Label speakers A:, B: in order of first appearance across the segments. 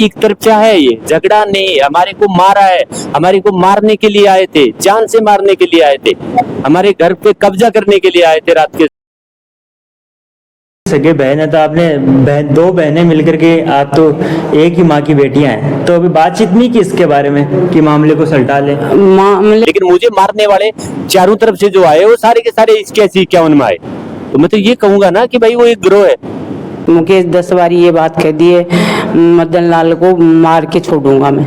A: एक तरफा है, ये झगड़ा नहीं, हमारे को मारा है, हमारे को मारने के लिए आए थे, जान से मारने के लिए आए थे, हमारे घर पे कब्जा करने के लिए आए थे रात के।
B: सगे बहन है तो आपने दो बहनें मिलकर के आप तो एक ही माँ की बेटियां हैं, तो अभी बातचीत नहीं की इसके बारे में कि मामले को सलटा लें?
A: लेकिन मुझे मारने वाले चारों तरफ से जो आए वो सारे के सारे 81-51 में आए, तो मैं तो ये कहूंगा ना कि भाई वो एक गिरोह है।
C: मुकेश 10 बार ये बात कह दिए, मदन लाल को मार के छोड़ूंगा मैं।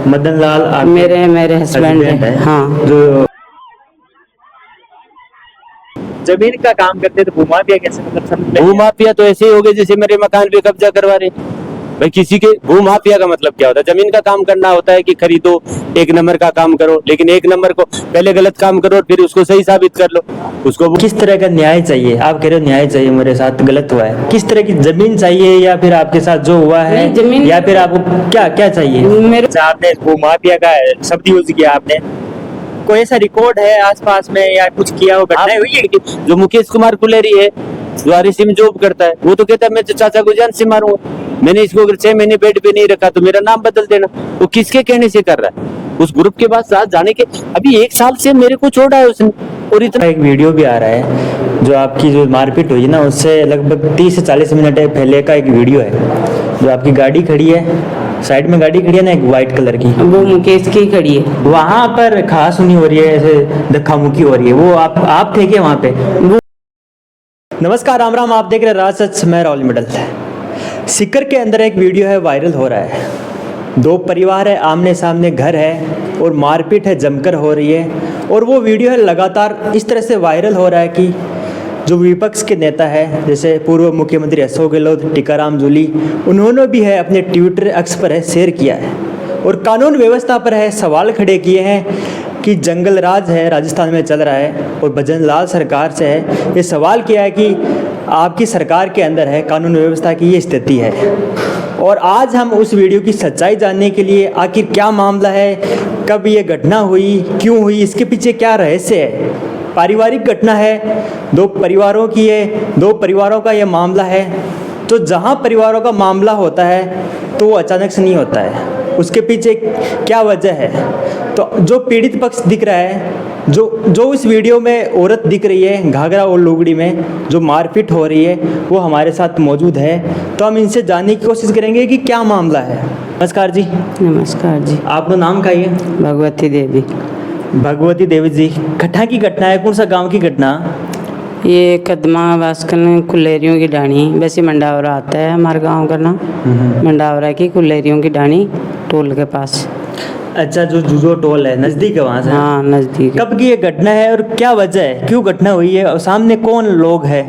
B: मदन लाल
C: मेरे हस्बैंड है। हाँ,
B: जो
D: जमीन का काम करते तो भूमाफिया कैसे, मतलब समझ में
A: भूमाफिया तो ऐसे ही हो गए जैसे मेरे मकान पे कब्जा करवा रहे भाई। किसी के भूमाफिया का मतलब क्या होता है? जमीन का काम करना होता है कि खरीदो, एक नंबर का काम करो, लेकिन एक नंबर को पहले गलत काम करो फिर उसको सही साबित कर लो। उसको
B: किस तरह का न्याय चाहिए? आप कह रहे हो न्याय चाहिए, मेरे साथ गलत हुआ है, किस तरह की जमीन चाहिए, या फिर आपके साथ जो हुआ है,
C: जमीन,
B: या फिर आपको क्या क्या चाहिए?
C: मेरे
D: आपने भूमाफिया का शब्द यूज किया, आपने कोई ऐसा रिकॉर्ड है आसपास में या कुछ किया हो, घटना हुई है कि
A: जो मुकेश कुमार कुलेरी है जो आरएसी में जॉब करता है, वो तो कहता है मैं तो चाचा को जान से मारूंगा, मैंने इसको अगर 6 महीने बेड पे नहीं रखा तो मेरा नाम बदल देना। वो किसके कहने से कर रहा है? उस ग्रुप के पास साथ जाने के अभी 1 साल से मेरे को छोड़ा है उसने। और इतना
B: एक वीडियो भी आ रहा है जो आपकी जो मारपीट हुई ना उससे लगभग 30 से 40 मिनट पहले का एक वीडियो है। जो आपकी गाड़ी खड़ी है, साइड में गाड़ी खड़ी है ना एक वाइट कलर की,
C: वो मुकेश की खड़ी है।
B: वहां पर खासुनी हो रही है, ऐसे धक्का मुक्की हो रही है, वो आप थे क्या वहां पे? नमस्कार, राम राम, आप देख रहे हैं राज सच, मैं राहुल मिडल। सीकर के अंदर एक वीडियो है, वायरल हो रहा है। 2 परिवार है, आमने सामने घर है और मारपीट है जमकर हो रही है। और वो वीडियो है लगातार इस तरह से वायरल हो रहा है कि जो विपक्ष के नेता है जैसे पूर्व मुख्यमंत्री अशोक गहलोत, टीकाराम जूली, उन्होंने भी है अपने ट्विटर एक्स पर है शेयर किया है और कानून व्यवस्था पर है सवाल खड़े किए हैं कि जंगल राज है राजस्थान में चल रहा है और भजन लाल सरकार से है ये सवाल किया है कि आपकी सरकार के अंदर है कानून व्यवस्था की ये स्थिति है। और आज हम उस वीडियो की सच्चाई जानने के लिए आखिर क्या मामला है, कब ये घटना हुई, क्यों हुई, इसके पीछे क्या रहस्य है, पारिवारिक घटना है, 2 परिवारों की है, 2 परिवारों का ये मामला है। तो जहाँ परिवारों का मामला होता है तो वो अचानक से नहीं होता है, उसके पीछे क्या वजह है। तो जो पीड़ित पक्ष दिख रहा है, जो इस वीडियो में औरत दिख रही है घाघरा और लुगड़ी में जो मारपीट हो रही है, वो हमारे साथ मौजूद है। तो हम इनसे जानने की कोशिश करेंगे कि क्या मामला है। नमस्कार जी।
C: नमस्कार जी।
B: आपका नाम क्या है?
C: भगवती देवी।
B: भगवती देवी जी, कट्ठा की घटना है, कौन सा गांव की घटना?
C: ये कदमा वास्कन कुलेरियों की डाणी, वैसे मंडावरा आता है हमारे गांव का नाम, मंडावरा की कुलेरियों की डाणी टोल के पास।
B: अच्छा, जो टोल है नजदीक है वहाँ से?
C: हाँ, नजदीक।
B: कब की ये घटना है और क्या वजह है, क्यों घटना हुई है और सामने कौन लोग है?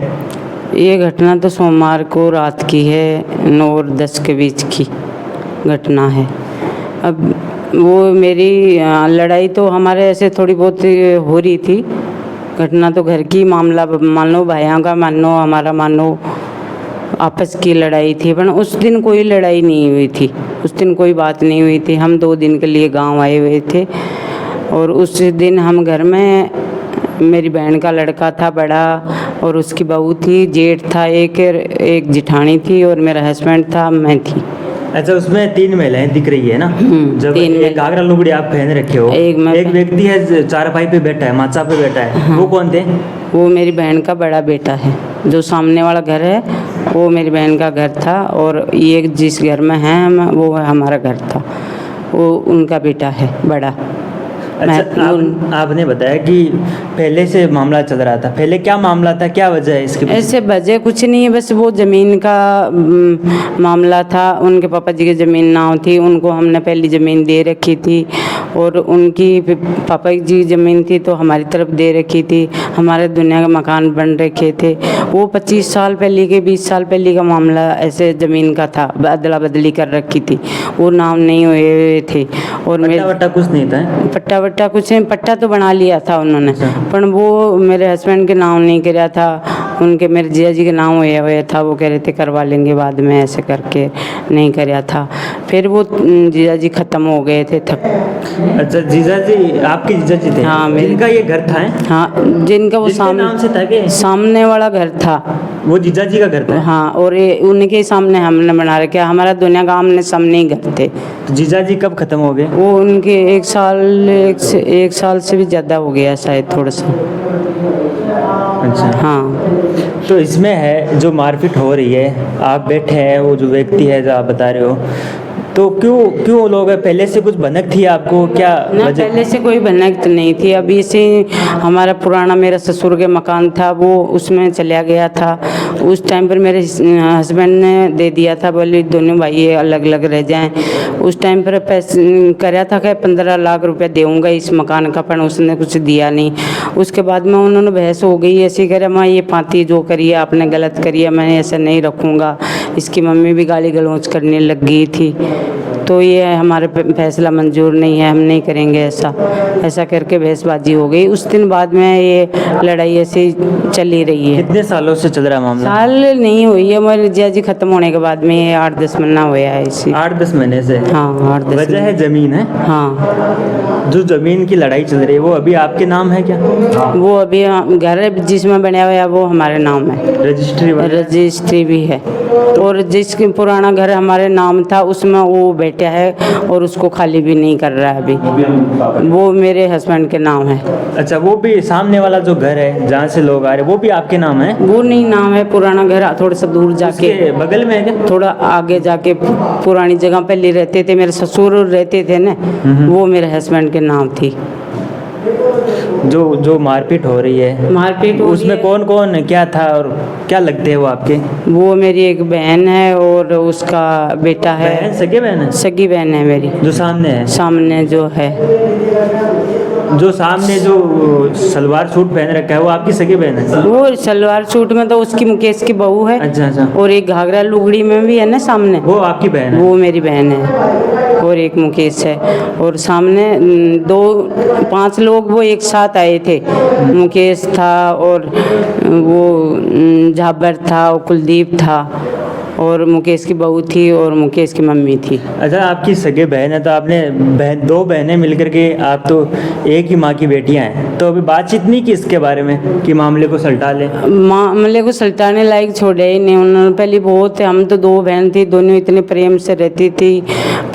C: ये घटना तो सोमवार को रात की है, 9 और 10 के बीच की घटना है। अब वो मेरी लड़ाई तो हमारे ऐसे थोड़ी बहुत हो रही थी। घटना तो घर की मामला, मान लो भाइयों का मानो, हमारा मानो, आपस की लड़ाई थी। पर उस दिन कोई लड़ाई नहीं हुई थी, उस दिन कोई बात नहीं हुई थी। हम 2 दिन के लिए गांव आए हुए थे और उस दिन हम घर में, मेरी बहन का लड़का था बड़ा और उसकी बहू थी, जेठ था एक जिठानी थी और मेरा हस्बैंड था, मैं थी।
B: अच्छा, उसमें 3 महिलाएं दिख रही है ना? जब
C: 3
B: एक घाघरा लुगड़ी आप पहन रखे हो, एक व्यक्ति है चारपाई पे बैठा है, माचा पे बैठा है। हाँ। वो कौन थे? वो
C: मेरी बहन का बड़ा बेटा है। जो सामने वाला घर है वो मेरी बहन का घर था और ये जिस घर में है हम, वो हमारा घर था, वो उनका बेटा है बड़ा।
B: अच्छा, आपने बताया कि पहले से मामला चल रहा था, पहले क्या मामला था, क्या वजह है इसके?
C: ऐसे वजह कुछ नहीं है, बस वो ज़मीन का मामला था। उनके पापा जी की ज़मीन नाव थी, उनको हमने पहली ज़मीन दे रखी थी और उनकी पापा जी ज़मीन थी तो हमारी तरफ दे रखी थी। हमारे दुनिया के मकान बन रखे थे। वो 25 साल पहले के 20 साल पहले का मामला ऐसे ज़मीन का था, अदला बदली कर रखी थी, वो नाम नहीं हुए थे। और
B: पट्टा कुछ नहीं था?
C: पट्टा कुछ नहीं, पट्टा तो बना लिया था उन्होंने, पर वो मेरे हस्बैंड के नाम नहीं कराया था उनके मेरे जिया जी के नाम होया हुआ था, वो कह रहे थे करवा लेंगे बाद में, ऐसे करके नहीं कराया था। फिर वो जिया जी ख़त्म हो गए थे
B: अच्छा, जीजा जी आपके जीजा जी थे?
C: हाँ, मेरे।
B: जिनका ये घर था?
C: हाँ, जिनका वो
B: जिसके नाम से था कि
C: सामने वाला घर था,
B: वो जीजा जी का घर था?
C: हाँ, और ये उनके सामने हमने बना रखा। हमारा दुनिया का आमने सामने ही घर थे।
B: तो जीजा जी कब खत्म हो गए?
C: वो उनके एक साल से भी ज़्यादा हो गया शायद, थोड़ा सा।
B: अच्छा,
C: हाँ।
B: तो इसमें है जो मारपीट हो रही है, आप बैठे हैं, वो जो व्यक्ति है जो आप बता रहे हो, तो क्यों लोग हैं? पहले से कुछ भनक थी आपको क्या?
C: ना, पहले से कोई भनक नहीं थी। अभी से हमारा पुराना मेरा ससुर के मकान था, वो उसमें चला गया था। उस टाइम पर मेरे हस्बैंड ने दे दिया था, बोले दोनों भाई अलग अलग रह जाएं। उस टाइम पर पैसे कराया था कि 15 लाख रुपए देऊँगा इस मकान का, पर उसने कुछ दिया नहीं। उसके बाद में उन्होंने बहस हो गई, ऐसे करे माँ ये पाती जो करिए आपने गलत करिए, मैं ऐसा नहीं रखूँगा। इसकी मम्मी भी गाली गलौज करने लग गई थी। तो ये हमारे फैसला मंजूर नहीं है, हम नहीं करेंगे ऐसा करके बहसबाजी हो गई। उस दिन बाद में ये लड़ाई ऐसी चली रही है।
B: कितने सालों से चल रहा है मामला?
C: साल नहीं हुई है, हमारे जिया जी खत्म होने के बाद में ये 8-10 महीना हुआ है इसी।
B: 8-10 महीने से?
C: हाँ, 8-10।
B: वजह है जमीन है?
C: हाँ।
B: जो जमीन की लड़ाई चल रही है वो अभी आपके नाम है क्या?
C: वो अभी घर जिसमें बना हुआ है वो हमारे नाम है, रजिस्ट्री भी है। और जिसके पुराना घर हमारे नाम था उसमें वो बेटा है और उसको खाली भी नहीं कर रहा है अभी, वो मेरे हस्बैंड के नाम है।
B: अच्छा, वो भी सामने वाला जो घर है जहाँ से लोग आ रहे हैं वो भी आपके नाम है?
C: वो नहीं नाम है, पुराना घर थोड़ा सा दूर जाके
B: बगल में है क्या?
C: थोड़ा आगे जाके पुरानी जगह पहले रहते थे, मेरे ससुर रहते थे ना, वो मेरे हस्बैंड के नाम थी।
B: जो मारपीट हो रही है,
C: मारपीट
B: उसमें कौन कौन क्या था और क्या लगते हैं वो आपके?
C: वो मेरी एक बहन है और उसका बेटा है।
B: बहन? सगी बहन है?
C: सगी बहन है मेरी।
B: जो सामने है?
C: सामने जो है,
B: जो सामने जो सलवार सूट पहन रखा है वो आपकी सगी बहन है?
C: वो सलवार सूट में तो उसकी मुकेश की बहू है।
B: अच्छा।
C: और एक घाघरा लुगड़ी में भी है ना सामने,
B: वो आपकी बहन है?
C: वो मेरी बहन है। और एक मुकेश है। और सामने 5 लोग वो एक साथ आए थे। मुकेश था और वो झाबर था और कुलदीप था और मुकेश की बहू थी और मुकेश की मम्मी थी।
B: अच्छा, आपकी सगे बहन है तो आपने 2 बहनें मिलकर के, आप तो एक ही माँ की बेटियां हैं, तो अभी बातचीत नहीं की इसके बारे में कि मामले को सलटा लें?
C: मामले को सलटाने लायक छोड़े ही नहीं उन्होंने। पहले बहुत हम तो 2 बहन थी, दोनों इतने प्रेम से रहती थी,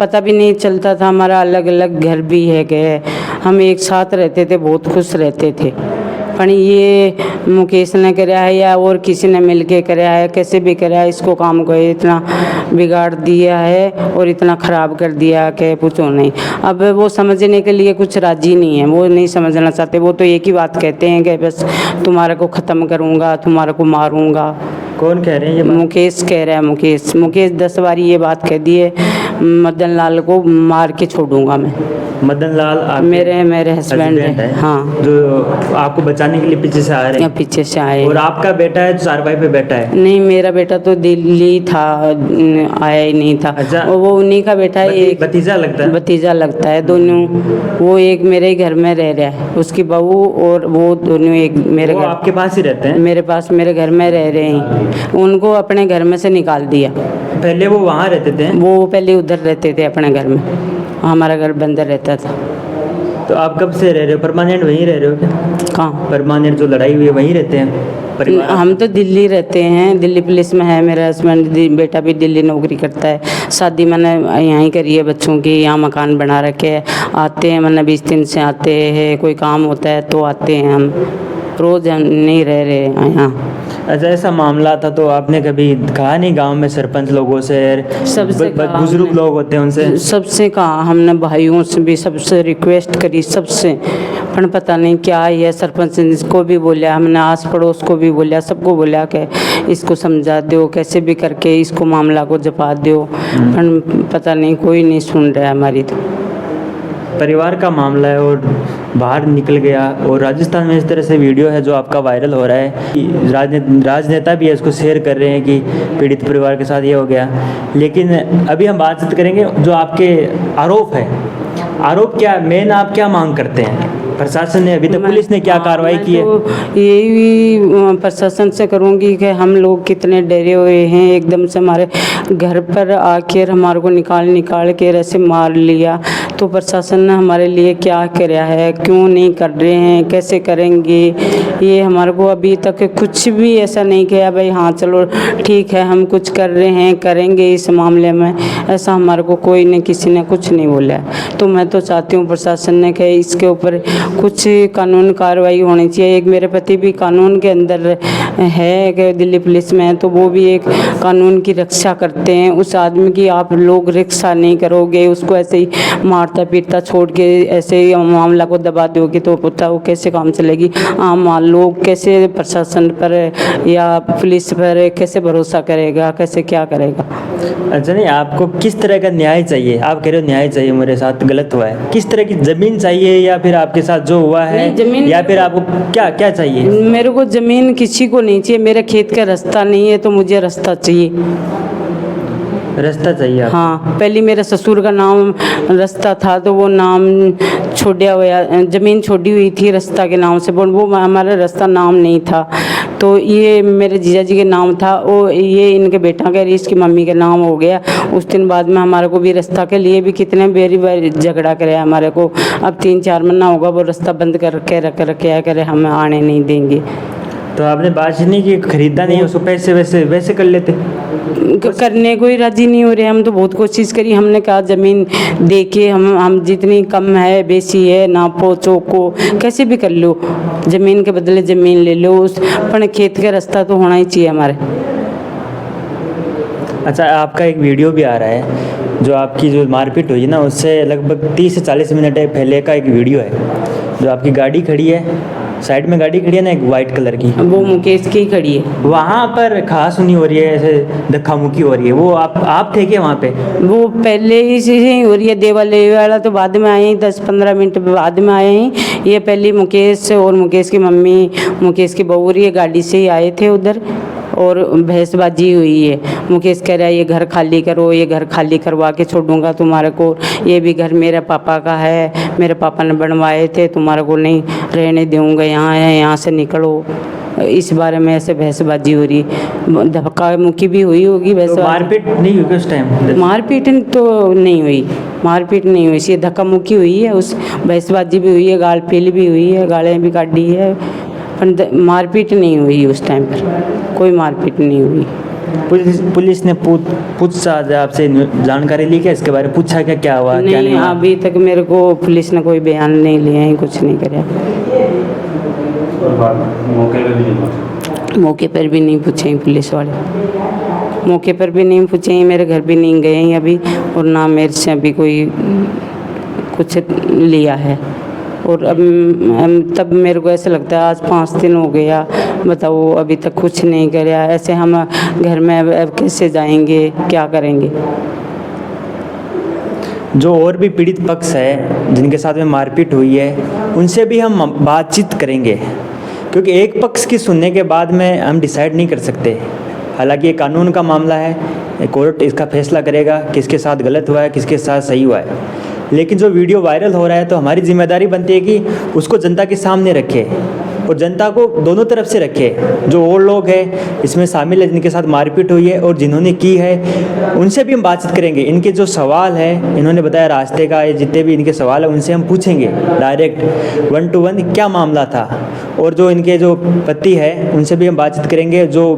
C: पता भी नहीं चलता था। हमारा अलग अलग घर भी है गए, हम एक साथ रहते थे, बहुत खुश रहते थे। पर ये मुकेश ने कराया है या और किसी ने मिलके कराया है, कैसे भी कराया, इसको काम को इतना बिगाड़ दिया है और इतना ख़राब कर दिया कि पूछो नहीं। अब वो समझने के लिए कुछ राजी नहीं है, वो नहीं समझना चाहते। वो तो एक ही बात कहते हैं कि बस तुम्हारे को ख़त्म करूँगा, तुम्हारे को मारूँगा।
B: कौन कह रहे हैं ये बात?
C: मुकेश कह रहा है। मुकेश 10 बार ये बात कह दिए, मदन लाल को मार के छोड़ूंगा मैं।
B: मदन लाल
C: मेरे हस्बैंड है। हाँ,
B: जो आपको बचाने के लिए पीछे से आ रहे हैं?
C: पीछे से आए।
B: और आपका बेटा है जो चारपाई पे बैठा है?
C: नहीं, मेरा बेटा तो दिल्ली था, आया ही नहीं था।
B: अच्छा,
C: और वो उन्हीं का बेटा है। एक
B: भतीजा लगता है?
C: भतीजा लगता है दोनों। वो एक मेरे ही घर में रह रहा है, उसकी बहू और वो दोनों एक मेरे घर।
B: आपके पास ही रहते हैं?
C: मेरे पास, मेरे घर में रह रहे हैं। उनको अपने घर में से निकाल दिया।
B: पहले वो वहाँ रहते थे?
C: वो पहले उधर रहते थे अपने घर में, हमारा घर बंदर रहता था।
B: तो आप कब से रह रहे हो? परमानेंट वहीं रह रहे हो क्या?
C: कहाँ
B: परमानेंट जो लड़ाई हुई है वहीं रहते हैं परिवार?
C: हम तो दिल्ली रहते हैं, दिल्ली पुलिस में है मेरा हस्बैंड। बेटा भी दिल्ली नौकरी करता है। शादी मैंने यहीं करी है बच्चों की, यहाँ मकान बना रखे है। आते हैं, मैंने 20 दिन से आते हैं, कोई काम होता है तो आते हैं। हम रोज़ हम नहीं रह रहे यहाँ।
B: अच्छा, ऐसा मामला था तो आपने कभी कहा नहीं गांव में सरपंच लोगों से?
C: सबसे
B: बुजुर्ग लोग होते हैं उनसे?
C: सबसे कहा हमने, भाइयों से भी सबसे रिक्वेस्ट करी, सबसे। पर पता नहीं क्या है, सरपंच को भी बोला, हमने आस पड़ोस को भी बोला, सबको बोला कि इसको समझा दो, कैसे भी करके इसको मामला को जपा दो। पर पता नहीं, कोई नहीं सुन रहा है हमारी। तो
B: परिवार का मामला है और बाहर निकल गया। और राजस्थान में इस तरह से वीडियो है जो आपका वायरल हो रहा है, राजनेता भी है इसको शेयर कर रहे हैं कि पीड़ित परिवार के साथ ये हो गया। लेकिन अभी हम बातचीत करेंगे जो आपके आरोप है। आरोप क्या, मेन आप क्या मांग करते हैं? प्रशासन ने अभी तक, पुलिस ने क्या कार्रवाई की है?
C: तो यही प्रशासन से करूँगी कि हम लोग कितने डरे हुए हैं, एकदम से हमारे घर पर आकर हमारे को निकाल के ऐसे मार लिया। तो प्रशासन ने हमारे लिए क्या किया है, क्यों नहीं कर रहे हैं, कैसे करेंगे, ये हमारे को अभी तक कुछ भी ऐसा नहीं किया भाई हाँ चलो ठीक है हम कुछ कर रहे हैं, करेंगे इस मामले में, ऐसा हमारे को कोई ने किसी ने कुछ नहीं बोला है। तो मैं तो चाहती हूँ प्रशासन ने कि इसके ऊपर कुछ कानून कार्रवाई होनी चाहिए। एक मेरे पति भी कानून के अंदर है कि दिल्ली पुलिस में है, तो वो भी एक कानून की रक्षा करते हैं। उस आदमी की आप लोग रक्षा नहीं करोगे, उसको ऐसे ही मारता पीटता छोड़ के ऐसे ही मामला को दबा दोगे तो पता वो कैसे काम चलेगी। आम लोग कैसे प्रशासन पर या पुलिस पर कैसे भरोसा करेगा, कैसे क्या करेगा।
B: अच्छा नहीं, आपको किस तरह का न्याय चाहिए? आप कह रहे हो न्याय चाहिए, मेरे साथ गलत हुआ है, किस तरह की ज़मीन चाहिए या फिर आपके साथ जो हुआ है
C: नहीं, ज़मीन
B: या फिर आपको क्या क्या चाहिए?
C: मेरे को ज़मीन किसी को नहीं चाहिए, मेरे खेत का रास्ता नहीं है तो मुझे रास्ता चाहिए।
B: रास्ता चाहिए आपको?
C: हाँ, पहले मेरे ससुर का नाम रास्ता था तो वो नाम छोड़ा हुआ, ज़मीन छोड़ी हुई थी रास्ता के नाम से, वो हमारा रास्ता नाम नहीं था। तो ये मेरे जीजा जी के नाम था, वो ये इनके बेटा के इसकी मम्मी के नाम हो गया। उस दिन बाद में हमारे को भी रास्ता के लिए भी कितने बारी झगड़ा करे हमारे को। अब 3-4 महीना होगा वो रास्ता बंद करके रखे करे, हमें आने नहीं देंगे।
B: तो आपने बात नहीं की, खरीदा नहीं उसको, पैसे वैसे कर लेते?
C: करने को ही राजी नहीं हो रहे। हम तो बहुत कोशिश करी, हमने कहा ज़मीन दे के हम जितनी कम है बेसी है नापो चौको कैसे भी कर लो, ज़मीन के बदले ज़मीन ले लो, उस पर खेत का रास्ता तो होना ही चाहिए हमारे।
B: अच्छा, आपका एक वीडियो भी आ रहा है जो आपकी जो मारपीट हुई ना उससे लगभग 30 से 40 मिनट पहले का एक वीडियो है। जो आपकी गाड़ी खड़ी है, साइड में गाड़ी खड़ी है ना एक वाइट कलर की,
C: वो मुकेश की खड़ी है।
B: वहाँ पर खासुनी हो रही है, ऐसे धक्का मुक्की हो रही है, वो आप थे क्या वहाँ पे?
C: वो पहले ही से ही हो रही है, देवाले वाला तो बाद में आए ही, 10-15 मिनट बाद में आए ही। ये पहले मुकेश और मुकेश की मम्मी, मुकेश की बहू ये गाड़ी से ही आए थे उधर और बहसबाजी हुई है। मुकेश कह रहा है ये घर खाली करो, ये घर खाली करवा के छोड़ूंगा तुम्हारे को, ये भी घर मेरे पापा का है, मेरे पापा ने बनवाए थे, तुम्हारे को नहीं रहने दूंगा, यहाँ है, यहाँ से निकलो। इस बारे में ऐसे बहसबाजी हो रही, धक्का मुक्की भी हुई होगी।
B: तो मारपीट नहीं हुई उस टाइम?
C: मारपीट तो नहीं हुई, मारपीट नहीं हुई, ये धक्का मुक्की हुई है, उस बहसबाजी भी हुई है, गाल पील भी हुई है, गालें भी काटी है, पर मारपीट नहीं हुई उस टाइम पर, कोई मारपीट नहीं हुई।
B: पुलिस ने पूछा आपसे जानकारी ली क्या इसके बारे में? पूछा क्या हुआ क्या
C: नहीं,
B: हुआ?
C: अभी तक मेरे को पुलिस ने कोई बयान नहीं लिया है, कुछ नहीं कराया। मौके पर भी नहीं पूछे हैं पुलिस वाले, मौके पर भी नहीं पूछे हैं, मेरे घर भी नहीं गए हैं अभी, और ना मेरे से अभी कोई कुछ लिया है। और अब तब मेरे को ऐसा लगता है आज 5 दिन हो गया, बताओ अभी तक कुछ नहीं कराया। ऐसे हम घर में अब कैसे जाएंगे, क्या करेंगे?
B: जो और भी पीड़ित पक्ष है जिनके साथ में मारपीट हुई है उनसे भी हम बातचीत करेंगे, क्योंकि एक पक्ष की सुनने के बाद में हम डिसाइड नहीं कर सकते। हालांकि ये कानून का मामला है, कोर्ट इसका फैसला करेगा किसके साथ गलत हुआ है किसके साथ सही हुआ है। लेकिन जो वीडियो वायरल हो रहा है तो हमारी जिम्मेदारी बनती है कि उसको जनता के सामने रखें और जनता को दोनों तरफ से रखें। जो और लोग हैं इसमें शामिल है जिनके साथ मारपीट हुई है और जिन्होंने की है उनसे भी हम बातचीत करेंगे। इनके जो सवाल है, इन्होंने बताया रास्ते का, ये जितने भी इनके सवाल हैं उनसे हम पूछेंगे डायरेक्ट 1 to 1 क्या मामला था। और जो इनके जो पति है उनसे भी हम बातचीत करेंगे, जो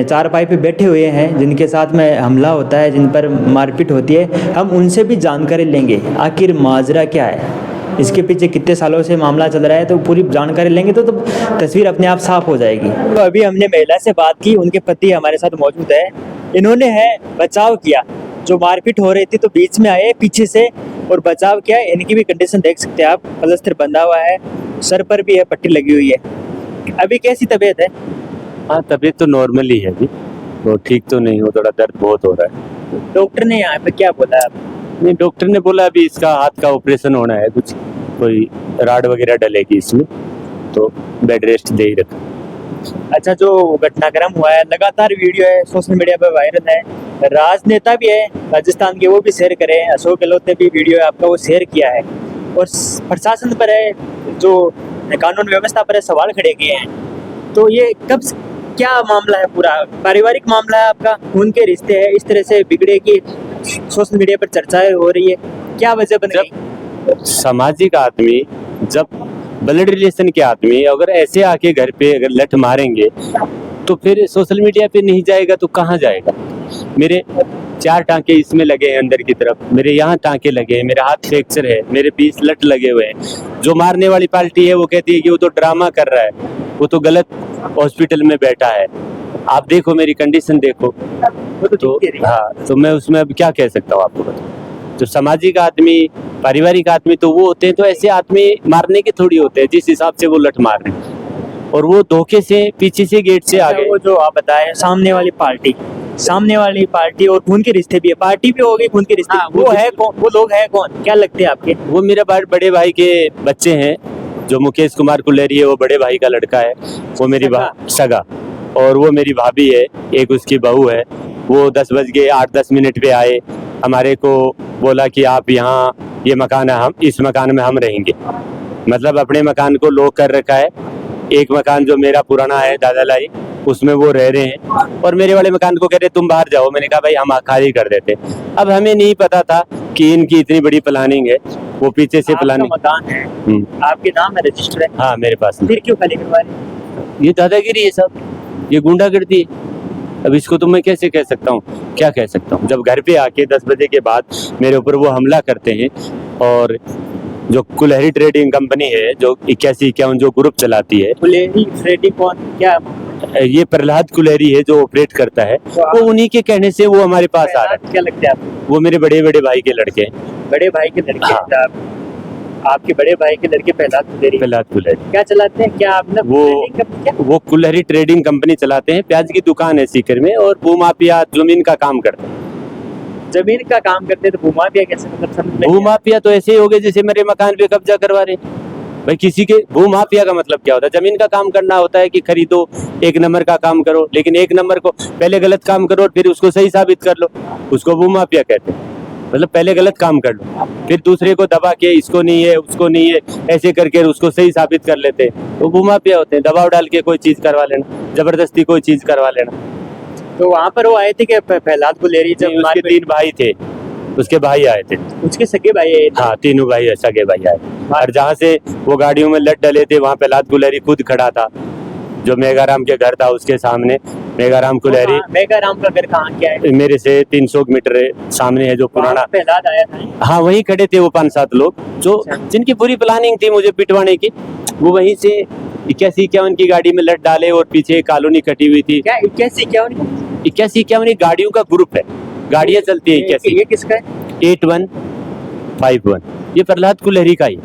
B: चारपाई पे बैठे हुए हैं जिनके साथ में हमला होता है, जिन पर मारपीट होती है, हम उनसे भी जानकारी लेंगे आखिर माजरा क्या है, इसके पीछे कितने सालों से मामला चल रहा है। तो पूरी जानकारी लेंगे तो तस्वीर अपने आप साफ हो जाएगी। तो अभी हमने महिला से बात की, उनके पति हमारे साथ मौजूद है। इन्होंने है बचाव किया, जो मारपीट हो रही थी तो बीच में आए पीछे से और बचाव किया। इनकी भी कंडीशन देख सकते हैं आप, प्लास्टर बंधा हुआ है, सर पर भी है पट्टी लगी हुई है। अभी कैसी तबीयत है?
A: हाँ, तबीयत तो नॉर्मल ही है अभी, वो ठीक तो नहीं हो, थोड़ा दर्द बहुत हो रहा है।
B: डॉक्टर ने यहाँ पे क्या बोला है?
A: नहीं, डॉक्टर ने बोला अभी इसका हाथ का ऑपरेशन होना है, कुछ कोई राड वगैरह डलेगी इसमें, तो बेड रेस्ट दे ही रखा।
B: अच्छा, जो घटनाक्रम हुआ है लगातार वीडियो है सोशल मीडिया पर वायरल है, राजनेता भी है राजस्थान के, वो भी शेयर करें, अशोक गहलोत ने भी वीडियो है आपका वो शेयर किया है।
D: और प्रशासन पर है, जो कानून व्यवस्था पर है, सवाल खड़े किए हैं। तो ये क्या मामला है? पूरा पारिवारिक मामला है आपका, खून के रिश्ते हैं, इस तरह से बिगड़े कि सोशल मीडिया पर चर्चाएं हो रही है, क्या वजह बन गई?
A: सामाजिक आदमी, जब ब्लड रिलेशन के आदमी अगर ऐसे आके घर पे अगर लठ मारेंगे तो फिर सोशल मीडिया पे नहीं जाएगा तो कहाँ जाएगा? मेरे 4 टांके इसमें लगे हैं अंदर की तरफ, मेरे यहाँ टांके लगे हैं, मेरे हाथ फ्रैक्चर है, मेरे 20 लठ लगे हुए हैं। जो मारने वाली पार्टी है वो कहती है कि वो तो ड्रामा कर रहा है, वो तो गलत हॉस्पिटल में बैठा है। आप देखो मेरी कंडीशन देखो। तो हाँ, तो मैं उसमें अब क्या कह सकता हूँ आपको बताओ। जो सामाजिक आदमी, पारिवारिक आदमी तो वो होते हैं, तो ऐसे आदमी मारने के थोड़ी होते हैं जिस हिसाब से वो लठ मार रहे हैं। और वो धोखे से पीछे से गेट से आ गए।
D: वो जो आप बताए सामने वाली पार्टी और खून के रिश्ते भी है, पार्टी भी हो गई, खून के रिश्ते।
A: हाँ,
D: वो है कौन? वो लोग है कौन? क्या लगते हैं आपके?
A: वो मेरे बड़े भाई के बच्चे हैं। जो मुकेश कुमार कुलेरी है वो बड़े भाई का लड़का है, वो मेरी सगा। और वो मेरी भाभी है, एक उसकी बहू है। वो 10 बज के 8-10 मिनट पे आए, हमारे को बोला कि आप यहाँ, ये मकान है, हम इस मकान में हम रहेंगे। मतलब अपने मकान को लॉक कर रखा है। एक मकान जो मेरा पुराना है दादा लाई, उसमें वो रह रहे हैं, और मेरे वाले मकान को कह रहे तुम बाहर जाओ। मैंने कहा भाई हम खाली कर देते। अब हमें नहीं पता था कि इनकी इतनी बड़ी प्लानिंग है, वो पीछे से प्लानिंग।
D: मकान है, आपके नाम है, रजिस्टर है?
A: हाँ मेरे पास।
D: फिर क्यों खाली करवा रहे?
A: ये दादागिरी है सब, ये गुंडागर्दी है। अब इसको तो मैं कैसे कह सकता हूँ, क्या कह सकता हूँ? जब घर पे आके 10 बजे के बाद मेरे ऊपर वो हमला करते हैं। और जो कुल्हरी ट्रेडिंग कंपनी है, जो 81-51 जो ग्रुप चलाती है,
D: कुल्हरी ट्रेडिंग कौन, क्या?
A: ये प्रहलाद कुल्हरी है जो ऑपरेट करता है। वो उन्हीं के कहने से वो हमारे पास आ रहा है।
D: क्या लगता है आपको?
A: वो मेरे बड़े भाई के लड़के हैं।
D: बड़े भाई के लड़के?
A: हाँ।
D: आपके बड़े भाई के लड़के प्रहलाद कुल्हरी क्या चलाते हैं? क्या आपने
A: वो कुल्हरी ट्रेडिंग कंपनी चलाते हैं। प्याज की दुकान है सीकर में, और भूमाफिया जमीन का काम करते हैं।
D: जमीन का काम करते हैं तो भूमाफिया कैसे? मतलब
A: भूमाफिया तो ऐसे ही हो गए जैसे मेरे मकान पे कब्जा करवा रहे भाई। किसी के भूमाफिया का मतलब क्या होता है? जमीन का काम करना होता है कि खरीदो, 1 नंबर का काम करो, लेकिन 1 नंबर को पहले गलत काम करो और फिर उसको सही साबित कर लो, उसको भूमाफिया कहते हैं। मतलब पहले गलत काम कर लो, फिर दूसरे को दबा के इसको नहीं है उसको नहीं है ऐसे करके उसको सही साबित कर लेते हैं, तो भूमाफिया होते हैं। दबाव डाल के कोई चीज करवा लेना, जबरदस्ती कोई चीज करवा लेना।
D: तो वहाँ पर वो आए थे कि प्रहलाद कुल्हरी? जब
A: उसके 3 भाई थे, उसके भाई आए थे,
D: उसके सगे भाई आए थे?
A: हाँ, तीनों भाई सगे भाई आए। और जहाँ से वो गाड़ियों में लट डले थे वहाँ प्रहलाद कुल्हरी खुद खड़ा था। जो मेघाराम के घर था उसके सामने, मेघाराम कुल्हरी।
D: मेघाराम का घर कहाँ क्या है?
A: मेरे से 300 मीटर सामने है जो पुराना।
D: प्रहलाद आया था?
A: हाँ, वहीं खड़े थे वो 5-7 लोग जो जिनकी पूरी प्लानिंग थी मुझे पिटवाने की। वो वहीं से 81-51 की गाड़ी में लट डाले और पीछे कॉलोनी कटी हुई थी।
D: क्या 81-51
A: गाड़ियों का ग्रुप है, गाड़ियां चलती है 81।
D: ये किसका है?
A: 8151 ये प्रहलाद कुल्हरी का ही,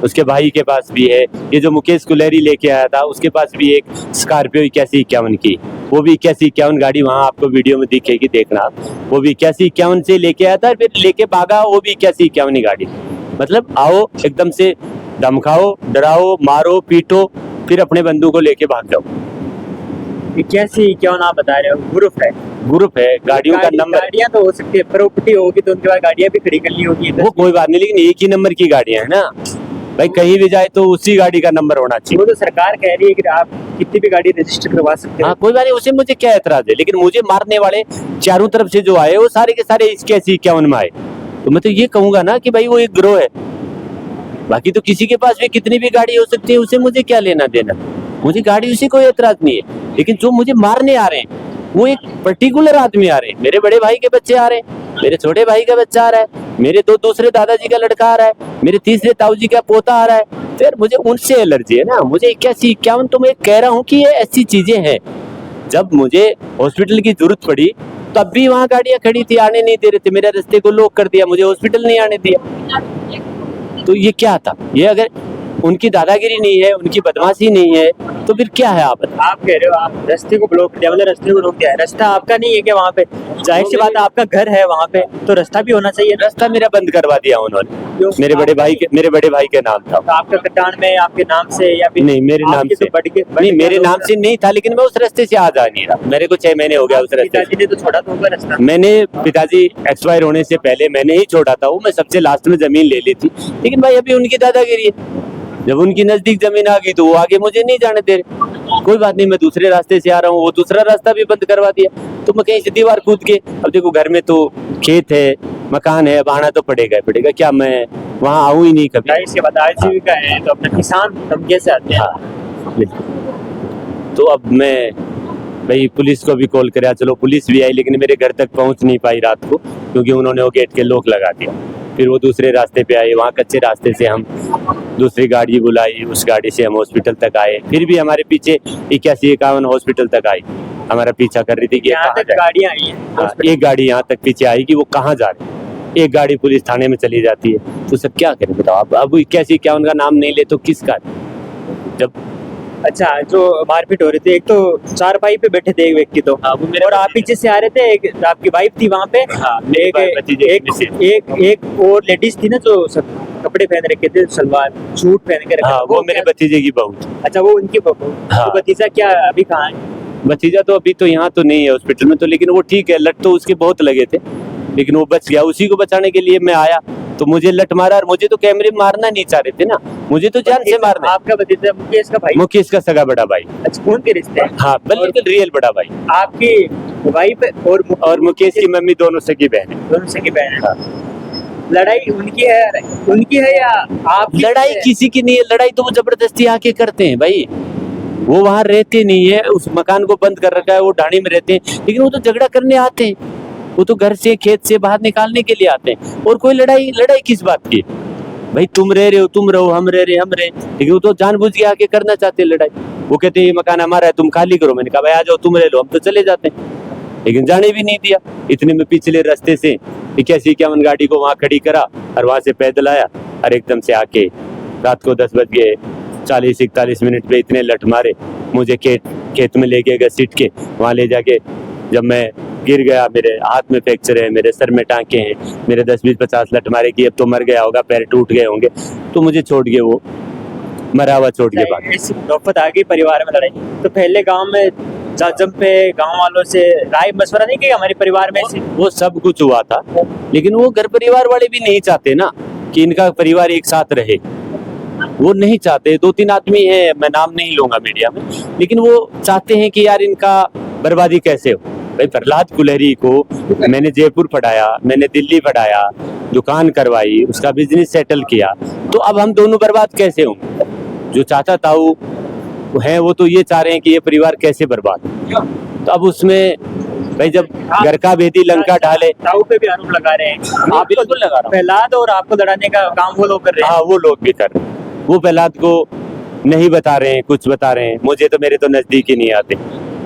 A: उसके भाई के पास भी है। ये जो मुकेश कुल्हरी लेके आया था उसके पास भी एक स्कॉर्पियो 81-51 की, वो भी 81-51 गाड़ी वहाँ आपको वीडियो में दिखेगी, देखना आप। वो भी 81-51 से लेके आया था, फिर लेके भागा, वो भी 81-51 गाड़ी। मतलब आओ एकदम से धमकाओ, डराओ, मारो, पीटो, फिर अपने बंदूक को लेके भाग जाओ।
D: 81-51 आप बता रहे हो?
A: ग्रुप है, गाड़ियों का नंबर।
D: गाड़ियां तो हो सकती है, प्रॉपर्टी होगी तो उनके पास गाड़ियां भी खड़ी करनी होगी।
A: वो कोई बात नहीं, लेकिन एक ही नंबर की गाड़ियां है ना भाई, कहीं भी जाए तो उसी गाड़ी का नंबर होना चाहिए।
D: वो तो सरकार कह रही है कि आप कितनी भी गाड़ी रजिस्टर करवा सकते हो।
A: हाँ, कोई बात नहीं, उसे मुझे क्या एतराज है, लेकिन मुझे मारने वाले चारों तरफ से जो आए वो सारे के सारे 81-51 में आए, तो मैं तो ये कहूंगा ना कि भाई वो एक ग्रोह है। बाकी तो किसी के पास भी कितनी भी गाड़ी हो सकती है, उसे मुझे क्या लेना देना। मुझे गाड़ी उसे कोई एतराज नहीं है, लेकिन जो मुझे मारने आ रहे हैं वो एक पर्टिकुलर आदमी आ रहे हैं। मेरे बड़े भाई के बच्चे आ रहे हैं, मेरे छोटे भाई का बच्चा आ रहा है, मेरे 2 दूसरे दादाजी का लड़का आ रहा है, मेरे तीसरे ताऊजी का पोता आ रहा है। फिर मुझे उनसे एलर्जी है ना। मुझे 81-51 तो मैं कह रहा हूँ कि ये ऐसी चीजें हैं। जब मुझे हॉस्पिटल की जरूरत पड़ी तब भी वहाँ गाड़ियां खड़ी थी, आने नहीं दे रहे थे, मेरे रास्ते को लॉक कर दिया, मुझे हॉस्पिटल नहीं आने दिया। तो ये क्या था? ये अगर उनकी दादागिरी नहीं है, उनकी बदमाशी नहीं है, तो फिर क्या है आप बताओ?
D: आप कह रहे हो आप रास्ते को ब्लॉक किया, मतलब रास्ते को रोक दिया है, रास्ता आपका नहीं है क्या वहाँ पे? जाहिर सी बात है, आपका घर है वहाँ पे, तो रास्ता भी होना चाहिए ना।
A: रास्ता मेरा बंद करवा दिया उन्होंने,
D: क्यों?
A: मेरे बड़े भाई के नाम था।
D: तो आपका कटान में आपके नाम से या फिर
A: नहीं, मेरे नाम
D: आपके
A: से
D: तो
A: नहीं, मेरे नाम से नहीं था, लेकिन मैं उस रास्ते से आ जा नहीं रहा। मेरे को 6 महीने हो गया उस रास्ते
D: पिताजी ने तो छोड़ा तो होगा रास्ता।
A: से। मैंने पिताजी एक्सपायर होने से पहले मैंने ही छोड़ा था, वो मैं सबसे लास्ट में जमीन ले ली थी। लेकिन भाई अभी उनकी दादागिरी है, जब उनकी नजदीक जमीन आ गई तो वो आगे मुझे नहीं जाने दे रहे। कोई बात नहीं, मैं दूसरे रास्ते से आ रहा हूँ, वो दूसरा रास्ता भी बंद करवा दिया, तो मैं कहीं से दीवार कूद के, अब देखो घर में तो खेत है, मकान है, अब आना तो पड़ेगा, क्या मैं वहाँ आऊँ ही नहीं कभी?
D: जाहिर सी बात है, आजीविका है तो अपने किसान तबके से आते हैं।
A: हाँ बिल्कुल। तो अब मैं भाई पुलिस को भी कॉल कराया, चलो पुलिस भी आई, लेकिन मेरे घर तक पहुंच नहीं पाई रात को, क्योंकि उन्होंने वो गेट के लॉक लगा दिया। फिर वो दूसरे रास्ते पे आए, वहाँ कच्चे रास्ते से हम दूसरी गाड़ी बुलाई, उस गाड़ी से हम हॉस्पिटल तक आए। फिर भी हमारे पीछे 81-51 हॉस्पिटल तक आई, हमारा पीछा कर रही थी कि ये
D: यहाँ
A: कहाँ
D: तक
A: जाए।
D: गाड़ियाँ आई हैं।
A: हाँ, एक गाड़ी यहाँ तक पीछे आई कि वो कहाँ जा रही है। एक गाड़ी पुलिस थाने में चली जाती है, तो सब क्या करें बताओ? अब 81-51 का नाम नहीं ले तो किसका? जब
D: अच्छा, जो मारपीट हो रही थी, एक तो चारपाई पे बैठे थे एक व्यक्ति तो,
A: हाँ, वो मेरे
D: और आप पीछे से आ रहे थे, एक आपकी वाइफ थी वहाँ पे,
A: हाँ, मेरी
D: एक
A: भतीजे
D: एक
A: में से।
D: एक और लेडीज थी ना जो सब कपड़े पहन रखे थे, सलवार सूट पहन के रखा
A: हाँ,
D: था,
A: वो मेरे
D: क्या-
A: भतीजे की बहू थी।
D: अच्छा, वो उनकी बहू।
A: हाँ।
D: तो भतीजा क्या अभी कहाँ है?
A: भतीजा तो अभी तो यहाँ तो नहीं है हॉस्पिटल में, तो लेकिन वो ठीक है। लट तो उसके बहुत लगे थे, लेकिन वो बच गया। उसी को बचाने के लिए मैं आया, तो मुझे लट मारा, और मुझे तो कैमरे में मारना नहीं चाह रहे थे ना, मुझे तो जान से मारना है।
D: आपका भतीजा मुकेश का भाई?
A: मुकेश का सगा बड़ा भाई।
D: अच्छा, कौन के रिश्ते हैं?
A: हाँ बिल्कुल रियल बड़ा भाई।
D: आपकी वाइफ और
A: मुकेश की मम्मी दोनों सगी बहन है।
D: दोनों सगी बहन है। लड़ाई उनकी है या आपकी?
A: लड़ाई किसी की नहीं है, लड़ाई तो वो जबरदस्ती आके करते हैं भाई। वो वहाँ रहते नहीं है, उस मकान को बंद कर रखा है, वो ढाणी में रहते हैं, लेकिन वो तो झगड़ा करने आते हैं। वो तो घर से खेत से बाहर निकालने के लिए आते हैं। और कोई लड़ाई किस बात की? भाई तुम रह रहे हो, तुम रहो, हम रह रहे हम रहे, लेकिन वो तो जानबूझ के आके करना चाहते हैं लड़ाई। वो कहते हैं ये मकान हमारा है, तुम खाली करो। मैंने कहा भाई आ जाओ, तुम रह लो, हम तो चले जाते हैं, लेकिन जाने भी नहीं दिया। इतने में पिछले रास्ते से 81-51 गाड़ी को वहाँ खड़ी करा, और वहाँ से पैदल आया, और एकदम से आके रात को 10 बज गए 40-41 मिनट पे इतने लठ मारे, मुझे खेत में ले गए घसीट के। वहाँ ले जाके जब मैं गिर गया, मेरे हाथ में फ्रैक्चर है, मेरे सर में टांके हैं, मेरे 10-20-50 लठ मारे कि अब तो मर गया होगा, पैर टूट गए होंगे, तो मुझे छोड़ के वो मरा हुआ छोड़ के भाग।
D: ऐसी नौबत आ गई परिवार में लड़ाई, तो पहले गांव में जब पे गांव वालों से राय मशवरा नहीं किया हमारे परिवार में ऐसी?
A: वो सब कुछ हुआ था, लेकिन वो घर परिवार वाले भी नहीं चाहते ना कि इनका परिवार एक साथ रहे। वो नहीं चाहते। 2-3 आदमी हैं, मैं नाम नहीं लूंगा मीडिया में, लेकिन वो चाहते हैं कि यार इनका बर्बादी कैसे हो। भाई प्रहलाद कुलहरी को मैंने जयपुर पढ़ाया, मैंने दिल्ली पढ़ाया, दुकान करवाई, उसका बिजनेस सेटल किया, तो अब हम दोनों बर्बाद कैसे होंगे? जो चाचा ताऊ हैं वो तो ये चाह रहे हैं कि ये परिवार कैसे बर्बाद हो। तो अब उसमें भाई जब घर का भेदी लंका ढाले।
D: ताऊ पे भी आरोप लगा रहे हैं।
A: हाँ, बिल्कुल लगा रहा हूँ।
D: प्रहलाद और आपको लड़ाने का काम वो लोग कर रहे हैं।
A: हाँ, वो लोग भी कर रहे हैं। वो प्रहलाद को नहीं बता रहे हैं, कुछ बता रहे हैं, मुझे तो मेरे तो नजदीक ही नहीं आते।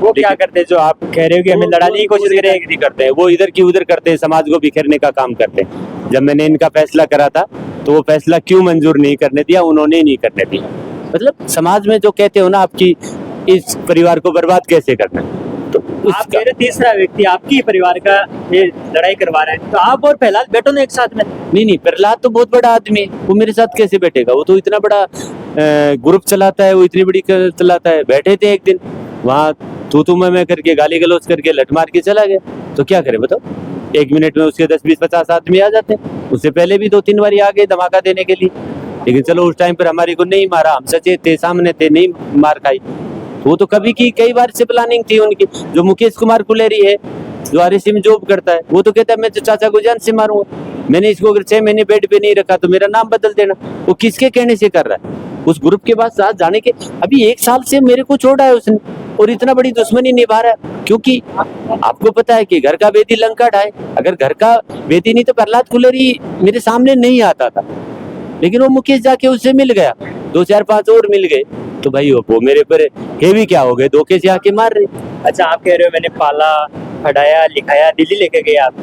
D: वो क्या करते हैं जो आप कह रहे हो कि हमें लड़ाने की कोशिश करें?
A: नहीं करते हैं, वो इधर की उधर करते हैं, समाज को बिखेरने का काम करते हैं। जब मैंने इनका फैसला करा था तो वो फैसला क्यों मंजूर नहीं करने दिया? उन्होंने नहीं करने दिया। मतलब समाज में जो कहते हो ना आपकी इस परिवार को बर्बाद कैसे करना है, तो
D: आप कह रहे तीसरा व्यक्ति आपकी परिवार का ये लड़ाई करवा रहा है, तो आप और प्रहलाद बैठो ना एक साथ में।
A: नहीं, प्रहलाद तो बहुत बड़ा आदमी है, वो मेरे साथ कैसे बैठेगा? वो तो इतना बड़ा ग्रुप चलाता है, वो इतनी बड़ी चलाता है। बैठे थे एक दिन वहाँ, तू मैं करके गाली गलौज करके लठ मार के चला गया, तो क्या करें बताओ? 1 मिनट में उसके 10-20-50 आदमी आ जाते हैं। उससे पहले भी 2-3 बार आ गए धमाका देने के लिए, लेकिन चलो उस टाइम पर हमारे को नहीं मारा, हम सचेत थे, सामने थे, नहीं मार खाई। वो तो कभी की कई बार से प्लानिंग थी उनकी। जो मुकेश कुमार कुलेरी है, जो आरएसी में जॉब करता है, वो तो कहता है मैं तो चाचा को जान से मारूंगा, मैंने इसको अगर 6 महीने बेड पे नहीं रखा तो मेरा नाम बदल देना। वो किसके कहने से कर रहा है? उस ग्रुप के पास साथ जाने के अभी 1 साल से मेरे को छोड़ा है उसने, और इतना बड़ी दुश्मनी निभा रहा है। क्योंकि आपको पता है कि घर का वेदी लंका ढाए, अगर घर का वेदी नहीं तो प्रहलाद कुलेरी मेरे सामने नहीं आता था, लेकिन वो मुकेश जाके उससे मिल गया, 2-4-5 और मिल गए, तो भाई वो मेरे पर हेवी क्या हो गए, धोखे से आके मार रहे।
D: अच्छा, आप कह रहे हो मैंने पाला पढ़ाया लिखाया, दिल्ली लेके गए आप,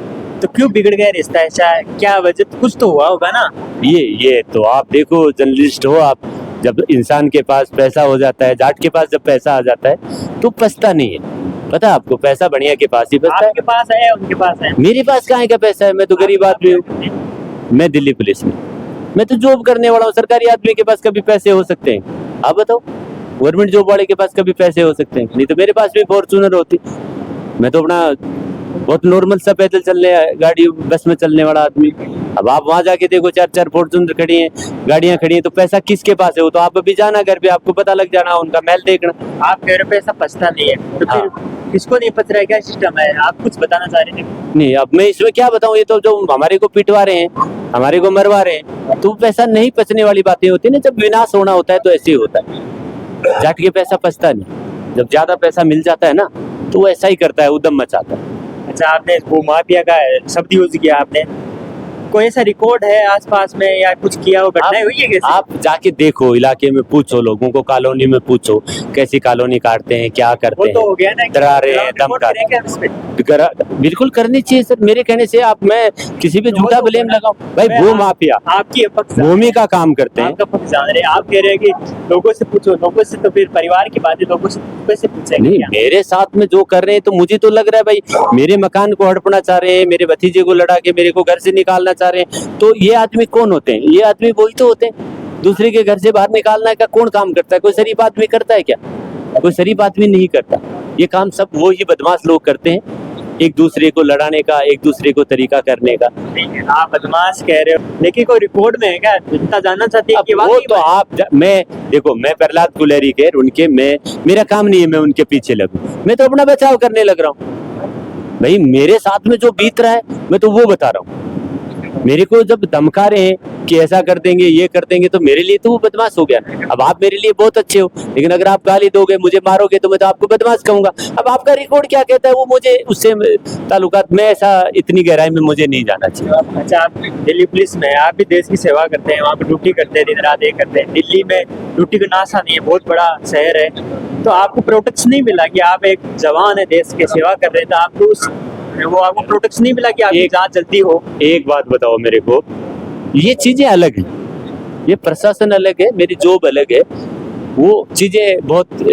D: तो क्यों बिगड़ गया रिश्ता? ऐसा क्या वजह? कुछ तो हुआ होगा ना।
A: ये तो आप देखो, जर्नलिस्ट हो आप, जब इंसान के पास पैसा हो जाता है, जाट के पास जब पैसा आ जाता है तो पछता नहीं है। पता है आपको, पैसा बढ़िया के पास ही पछता है।
D: आपके पास है, उनके पास है?
A: मेरे पास कहाँ का पैसा है, मैं तो गरीब आदमी हूँ। मैं दिल्ली पुलिस में, मैं तो जॉब करने वाला हूँ। सरकारी आदमी के पास कभी पैसे हो सकते हैं? आप बताओ, गवर्नमेंट जॉब वाले के पास कभी पैसे हो सकते हैं? नहीं तो मेरे पास भी फॉर्च्यूनर होती। मैं तो अपना बहुत नॉर्मल सा पैदल चलने, गाड़ी बस में चलने वाला आदमी। अब आप वहां जाके देखो, 4-4 फॉर्च्यूनर खड़ी हैं, गाड़ियां खड़ी हैं, तो पैसा किसके पास है? वो तो आप अभी जाना घर पे, आपको पता लग जाना, उनका महल देखना।
D: आप कह रहे हो पैसा पछता नहीं है, तो फिर किसको नहीं पच रहा है? क्या सिस्टम है? आप कुछ बताना चाह रहे थे?
A: नहीं, अब मैं इसमें क्या बताऊं, ये तो जो हमारे को पिटवा रहे हैं, हमारे को मरवा रहे हैं, तो पैसा नहीं पचने वाली बातें होती है ना। जब विनाश होना होता है तो ऐसे ही होता है। जाट के पैसा पचता नहीं, जब ज्यादा पैसा मिल जाता है ना तो वो ऐसा ही करता है, उद्यम मचाता है।
D: अच्छा, आपने भूमाफिया का शब्द यूज किया आपने, कोई ऐसा रिकॉर्ड है आसपास में या कुछ किया हो, घटनाएं हुई है कैसे?
A: आप जाके देखो, इलाके में पूछो, लोगों को कॉलोनी में पूछो, कैसी कॉलोनी काटते हैं, क्या
D: वो
A: करते
D: तो
A: हैं,
D: हो गया ना,
A: दरारें, दम
D: रिपोर्ट करें क्या इस पे?
A: बिल्कुल करनी चाहिए सर। मेरे कहने से आप, मैं किसी पे झूठा ब्लेम लगाऊं? भाई भू माफिया
D: आपकी पक्ष
A: भूमि का काम करते हैं।
D: आपका पक्ष जान रहे हैं, आप कह रहे हैं कि लोगों से पूछो, लोगों से तो फिर परिवार की बात है, लोगों से कैसे पूछेंगे?
A: नहीं,
D: क्या?
A: मेरे साथ में जो कर रहे हैं तो मुझे तो लग रहा है भाई मेरे मकान को हड़पना चाह रहे हैं, मेरे भतीजे को लड़ा के मेरे को घर से निकालना चाह रहे हैं। तो ये आदमी कौन होते हैं? ये आदमी वही तो होते हैं, दूसरे के घर से बाहर निकालना का कौन काम करता है? कोई शरीफ आदमी करता है क्या? कोई शरीफ आदमी नहीं करता। ये काम सब वो ही बदमाश लोग करते हैं, एक दूसरे को लड़ाने का, एक दूसरे को तरीका करने का।
D: नहीं, आप बदमाश कह रहे हो, लेकिन कोई रिकॉर्ड में है क्या? जनता जानना चाहती है
A: अब
D: कि
A: वो
D: वाकई
A: तो आप मैं देखो, मैं प्रहलाद गुलेरी के उनके, मैं, मेरा काम नहीं है मैं उनके पीछे लगूं, मैं तो अपना बचाव करने लग रहा हूँ। भाई मेरे साथ में जो बीत रहा है मैं तो वो बता रहा हूँ। मेरे को जब धमका रहे हैं कि ऐसा कर देंगे, ये कर देंगे, तो मेरे लिए तो वो बदमाश हो गया। अब आप मेरे लिए बहुत अच्छे हो, लेकिन अगर आप गाली दोगे, मुझे मारोगे, तो मैं तो आपको बदमाश कहूंगा। अब आपका रिकॉर्ड क्या कहता है वो मुझे उससे ताल्लुकात में, ऐसा इतनी गहराई में मुझे नहीं जाना चाहिए।
D: अच्छा, आप दिल्ली पुलिस में हैं, आप भी देश की सेवा करते हैं, वहाँ पे ड्यूटी करते हैं, दिन रात एक करते हैं। दिल्ली में ड्यूटी का नाशा नहीं है, बहुत बड़ा शहर है, तो आपको प्रोटेक्शन नहीं मिला कि आप एक जवान है, देश की सेवा कर रहे हैं, तो आपको वो आपको प्रोटेक्शन नहीं मिला कि आपकी जांच जल्दी हो?
A: एक बात बताओ मेरे को, ये चीजें अलग है, ये प्रशासन अलग है, मेरी जॉब अलग है, वो चीजें बहुत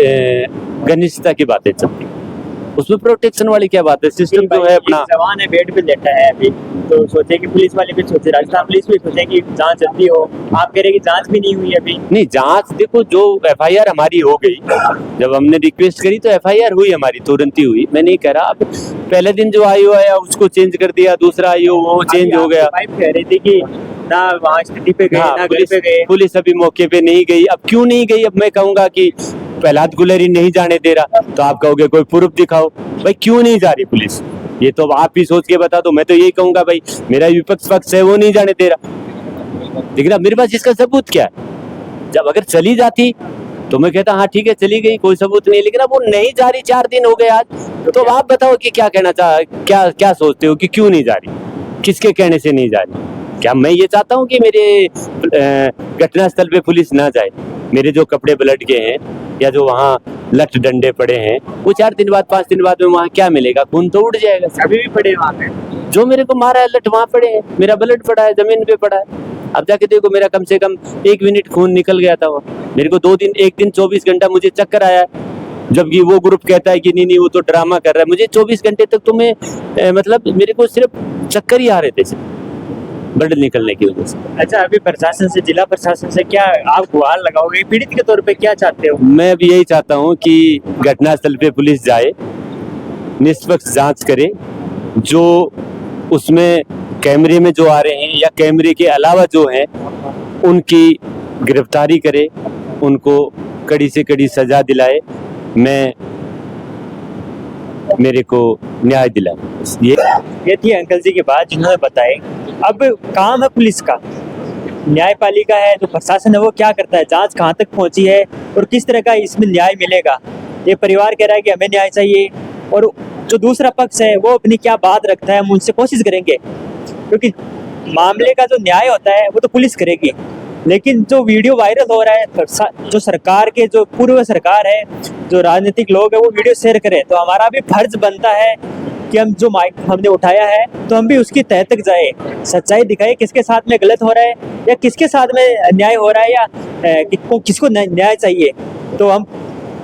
A: घनिष्ठता की बातें चलती हैं, उसमें प्रोटेक्शन वाली क्या बात है? सिस्टम जो है अपना,
D: जवान है, बेड पे लेटा है अभी, तो सोचे कि पुलिस वाले भी सोचे, राजस्थान पुलिस भी सोचे कि जांच जल्दी हो। आप कह रहे कि जांच भी नहीं हुई अभी?
A: नहीं, जांच देखो, जो एफआईआर हमारी हो गई, जब हमने रिक्वेस्ट करी तो एफआईआर हुई हमारी, तुरंत ही हुई। मैं नहीं कह रहा, अब पहले दिन जो आईओ आया उसको चेंज कर दिया, दूसरा आईओ वो चेंज हो गया।
D: वाइफ कह रही थी कि ना वहाँ स्थिति पे गए,
A: हाँ,
D: ना घर पे गए।
A: पुलिस अभी मौके पे नहीं गई। अब क्यों नहीं गई? अब मैं कहूंगा कि प्रहलाद गुलेरी नहीं जाने दे रहा, तो आप कहोगे कोई प्रूफ दिखाओ। भाई क्यों नहीं जा रही पुलिस? ये तो अब आप ही सोच के बता दो। मैं तो यही कहूंगा भाई, मेरा विपक्ष पक्ष है वो नहीं जाने दे रहा, लेकिन अब मेरे पास इसका सबूत क्या है? जब अगर चली जाती तो मैं कहता हाँ ठीक है चली गई, कोई सबूत नहीं, लेकिन अब वो नहीं जा रही, 4 दिन हो गए आज, तो अब आप बताओ कि क्या कहना क्या सोचते हो कि क्यों नहीं जा रही? किसके कहने से नहीं जा रही? क्या मैं ये चाहता हूँ कि मेरे घटनास्थल पे पुलिस ना जाए? मेरे जो कपड़े ब्लड के हैं या जो वहाँ लठ डंडे पड़े हैं, वो 4 दिन बाद 5 दिन बाद में वहाँ क्या मिलेगा? खून तो उड़ जाएगा।
D: अभी भी पड़े वहाँ पे?
A: जो मेरे को मारा है लठ वहाँ पड़े हैं, मेरा ब्लड पड़ा है, जमीन पे पड़ा है। अब जाके देखो, मेरा कम से कम 1 मिनट खून निकल गया था वहाँ। मेरे को 2 दिन, 1 दिन 24 घंटा मुझे चक्कर आया है, जबकि वो ग्रुप कहता है कि नहीं वो तो ड्रामा कर रहा है। मुझे 24 घंटे तक तो मैं मतलब मेरे को सिर्फ चक्कर ही आ रहे थे ब्लड निकलने की वजह से।
D: अच्छा, अभी प्रशासन से, जिला प्रशासन से क्या आप गुहार लगाओगे? पीड़ित के तौर पे क्या चाहते हो?
A: मैं भी यही चाहता हूँ कि घटनास्थल पे पुलिस जाए, निष्पक्ष जांच करे, जो उसमें कैमरे में जो आ रहे हैं या कैमरे के अलावा जो हैं उनकी गिरफ्तारी करे, उनको कड़ी से कड़ी सजा दिलाए, मैं मेरे को न्याय दिलाए।
D: ये थी अंकल जी की बात जिन्होंने बताए। अब काम है पुलिस का, न्यायपालिका है, जो प्रशासन है वो क्या करता है, जांच कहाँ तक पहुंची है और किस तरह का इसमें न्याय मिलेगा? ये परिवार कह रहा है कि हमें न्याय चाहिए, और जो दूसरा पक्ष है वो अपनी क्या बात रखता है, हम उनसे कोशिश करेंगे, क्योंकि मामले का जो न्याय होता है वो तो पुलिस करेगी। लेकिन जो वीडियो वायरल हो रहा है, जो सरकार के, जो पूर्व सरकार है, जो राजनीतिक लोग है वो वीडियो शेयर करें, तो हमारा भी फर्ज बनता है कि हम जो माइक हमने उठाया है तो हम भी उसकी तह तक जाए, सच्चाई दिखाए किसके साथ में गलत हो रहा है या किसके साथ में अन्याय हो रहा है या किसको न्याय चाहिए। तो हम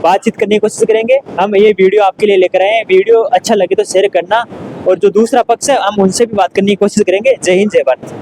D: बातचीत करने की कोशिश करेंगे। हम ये वीडियो आपके लिए लेकर आए हैं। वीडियो अच्छा लगे तो शेयर करना, और जो दूसरा पक्ष है हम उनसे भी बात करने की कोशिश करेंगे। जय हिंद, जय भारत।